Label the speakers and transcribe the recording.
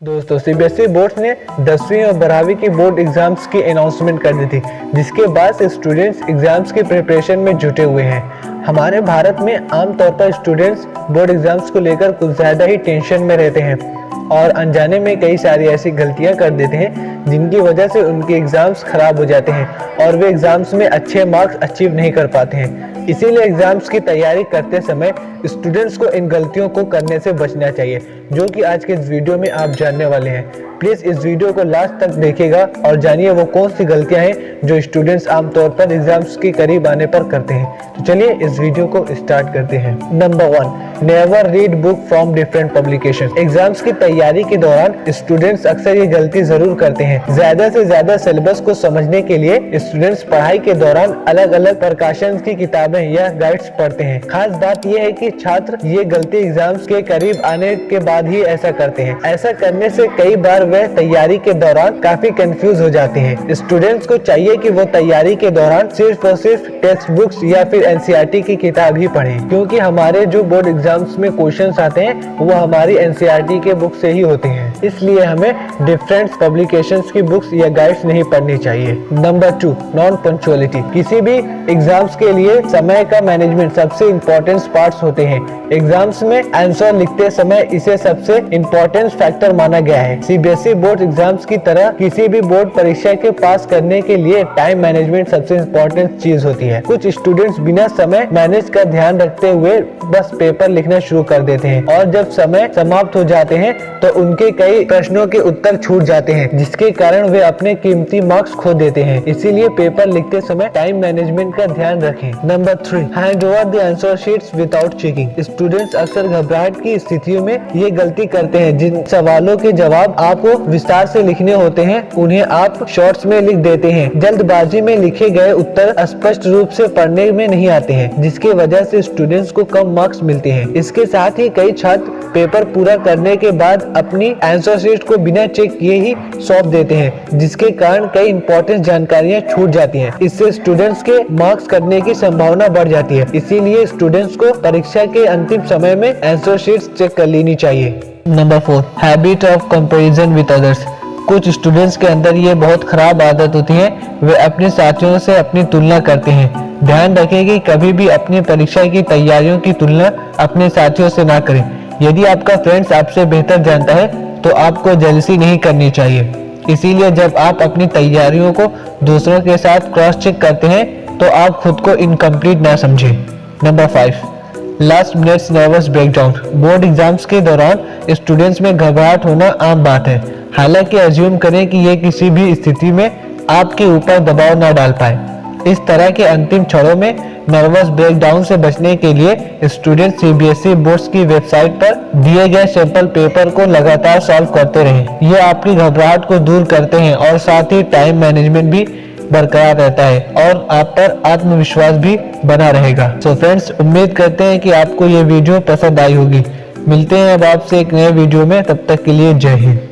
Speaker 1: दोस्तों CBSE board ने 10वीं और 12वीं की बोर्ड एग्जाम्स की अनाउंसमेंट कर दी थी, जिसके बाद से स्टूडेंट्स एग्जाम्स की प्रिपरेशन में जुटे हुए हैं। हमारे भारत में आमतौर पर स्टूडेंट्स बोर्ड एग्जाम्स को लेकर कुछ ज़्यादा ही टेंशन में रहते हैं और अनजाने में कई सारी ऐसी गलतियां कर देते हैं जिनकी वजह से उनके एग्जाम्स खराब हो जाते हैं और वे एग्जाम्स में अच्छे मार्क्स अचीव नहीं कर पाते हैं। इसीलिए एग्जाम्स की तैयारी करते समय स्टूडेंट्स को इन गलतियों को करने से बचना चाहिए, जो कि आज के इस वीडियो में आप जानने वाले हैं। प्लीज इस वीडियो को लास्ट तक देखिएगा और जानिए वो कौन सी गलतियां हैं जो स्टूडेंट्स आमतौर पर एग्जाम्स के करीब आने पर करते हैं। तो चलिए इस वीडियो को स्टार्ट करते हैं। Number 1, never read book from different publication. Exams की तैयारी के दौरान स्टूडेंट्स अक्सर ये गलती जरूर करते हैं। ज्यादा से ज्यादा सिलेबस को समझने के लिए स्टूडेंट्स पढ़ाई के दौरान अलग अलग प्रकाशन की किताबें या गाइड्स पढ़ते हैं। खास बात यह है कि छात्र ये गलती एग्जाम्स के करीब आने के बाद ही ऐसा करते हैं। ऐसा करने से कई बार वे तैयारी के दौरान काफी कंफ्यूज हो जाते हैं। स्टूडेंट्स को चाहिए कि वो तैयारी के दौरान सिर्फ और सिर्फ टेक्स्ट बुक्स या फिर एनसीईआरटी की किताब ही पढ़ें, क्योंकि हमारे जो बोर्ड एग्जाम्स में क्वेश्चंस आते हैं वो हमारी एनसीईआरटी के बुक से ही होते हैं। इसलिए हमें डिफरेंट पब्लिकेशंस की बुक्स या गाइड्स नहीं पढ़नी चाहिए। Number 2, non punctuality. किसी भी एग्जाम्स के लिए समय का मैनेजमेंट सबसे इम्पोर्टेंट पार्ट्स होते हैं। एग्जाम्स में आंसर लिखते समय इसे सबसे इम्पोर्टेंट फैक्टर माना गया है। सीबीएसई बोर्ड एग्जाम्स की तरह किसी भी बोर्ड परीक्षा के पास करने के लिए टाइम मैनेजमेंट सबसे इम्पोर्टेंट चीज होती है। कुछ स्टूडेंट्स बिना समय मैनेज का ध्यान रखते हुए बस पेपर लिखना शुरू कर देते हैं और जब समय समाप्त हो जाते हैं तो उनके कई प्रश्नों के उत्तर छूट जाते हैं, जिसके कारण वे अपने कीमती मार्क्स खो देते हैं। इसीलिए पेपर लिखते समय टाइम मैनेजमेंट का ध्यान रखें। Number 3, hand over the answer sheets without checking. Students अक्सर घबराहट की स्थितियों में ये गलती करते हैं। जिन सवालों के जवाब आपको विस्तार से लिखने होते हैं उन्हें आप शॉर्ट्स में लिख देते हैं। जल्दबाजी में लिखे गए उत्तर स्पष्ट रूप से पढ़ने में नहीं आते हैं, जिसके वजह से स्टूडेंट्स को कम मार्क्स मिलते हैं। इसके साथ ही कई छात्र पेपर पूरा करने के बाद अपनी आंसर शीट को बिना चेक किए ही सौंप देते हैं, जिसके कारण कई इंपॉर्टेंट जानकारियां छूट जाती हैं। इससे स्टूडेंट्स के मार्क्स कटने की संभावना बढ़ जाती है। इसीलिए स्टूडेंट्स को परीक्षा के अंतिम समय में आंसर शीट्स चेक कर लेनी चाहिए। Number 4, habit of comparison with others. कुछ स्टूडेंट्स के अंदर ये बहुत खराब आदत होती है, वे अपने साथियों से अपनी तुलना करते हैं। ध्यान रखें कि कभी भी अपनी परीक्षा की तैयारियों की तुलना अपने साथियों से ना करें। यदि आपका फ्रेंड्स आपसे बेहतर जानता है तो आपको जेलसी नहीं करनी चाहिए। इसीलिए जब आप अपनी तैयारियों को दूसरों के साथ क्रॉस चेक करते हैं तो आप खुद को इनकम्प्लीट ना समझें। Number 5, last minutes nervous breakdown. Board exams के दौरान स्टूडेंट्स में घबराहट होना आम बात है। हालांकि अज्यूम करें कि ये किसी भी स्थिति में आपके ऊपर दबाव न डाल पाए। इस तरह के अंतिम क्षणों में नर्वस ब्रेकडाउन से बचने के लिए स्टूडेंट सीबीएसई बोर्ड की वेबसाइट पर दिए गए सैंपल पेपर को लगातार सॉल्व करते रहें। ये आपकी घबराहट को दूर करते हैं और साथ ही टाइम मैनेजमेंट भी बरकरार रहता है और आप पर आत्मविश्वास भी बना रहेगा। सो फ्रेंड्स, उम्मीद करते हैं कि आपको ये वीडियो पसंद आई होगी। मिलते हैं अब आपसे एक नए वीडियो में, तब तक के लिए जय हिंद।